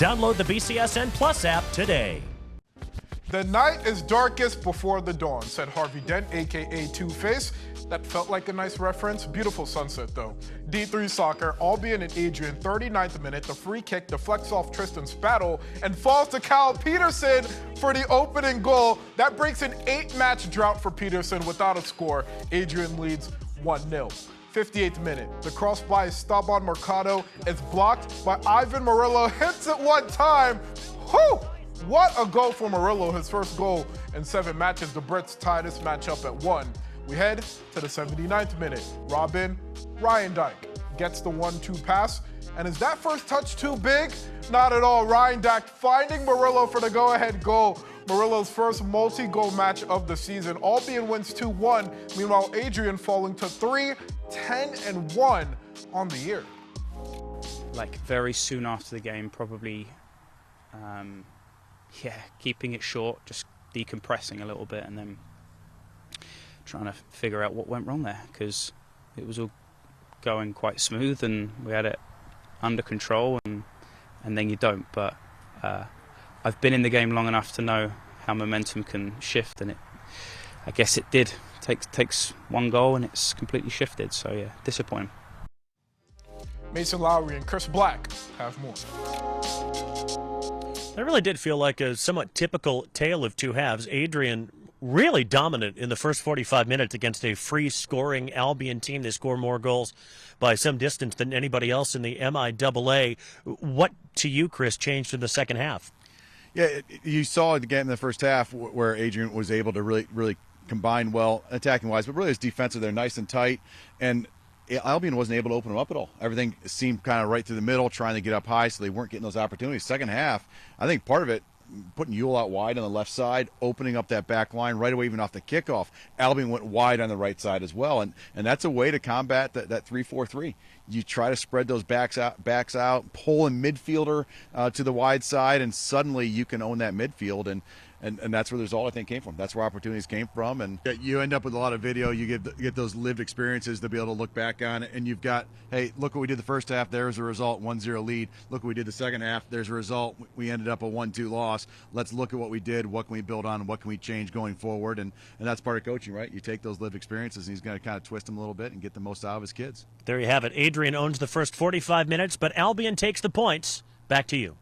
Download the BCSN Plus app today. The night is darkest before the dawn, said Harvey Dent, a.k.a. Two-Face. That felt like a nice reference. Beautiful sunset, though. D3 soccer, Albion and Adrian, 39th minute. The free kick deflects off Tristan's battle and falls to Kyle Peterson for the opening goal. That breaks an 8-match drought for Peterson without a score. Adrian leads 1-0. 58th minute. The cross by Esteban Mercado is blocked by Ivan Murillo. Hits it one time. Whew! What a goal for Murillo, his first goal in 7 matches. The Brits tie this match up at 1. We head to the 79th minute. Ryan Dyke gets the 1-2 pass. And is that first touch too big? Not at all. Ryan Dyke finding Murillo for the go-ahead goal. Murillo's first multi-goal match of the season. Albion wins 2-1. Meanwhile, Adrian falling to 3-10-1 on the year. Like very soon after the game, probably, keeping it short, just decompressing a little bit, and then trying to figure out what went wrong there, because it was all going quite smooth and we had it under control, and then you don't. But I've been in the game long enough to know how momentum can shift, and I guess it did. Takes one goal and it's completely shifted. So yeah, disappointing. Mason Lowry and Chris Black have more. It really did feel like a somewhat typical tale of two halves. Adrian really dominant in the first 45 minutes against a free-scoring Albion team. They score more goals by some distance than anybody else in the MIAA. What, to you, Chris, changed in the second half? Yeah, you saw it again in the first half where Adrian was able to really combine well attacking-wise, but really his defensive, they're nice and tight, and Albion wasn't able to open them up at all. Everything seemed kind of right through the middle, trying to get up high, so they weren't getting those opportunities. Second half, I think part of it, putting Ewell out wide on the left side, opening up that back line right away, even off the kickoff. Albion went wide on the right side as well, and that's a way to combat that 3-4-3. You try to spread those backs out, pull a midfielder to the wide side, and suddenly you can own that midfield, and that's where the result, I think, came from. That's where opportunities came from. And you end up with a lot of video. You get those lived experiences to be able to look back on. And you've got, hey, look what we did the first half. There's a result, 1-0 lead. Look what we did the second half. There's a result. We ended up a 1-2 loss. Let's look at what we did. What can we build on? What can we change going forward? And that's part of coaching, right? You take those lived experiences, and he's going to kind of twist them a little bit and get the most out of his kids. There you have it. Adrian owns the first 45 minutes, but Albion takes the points. Back to you.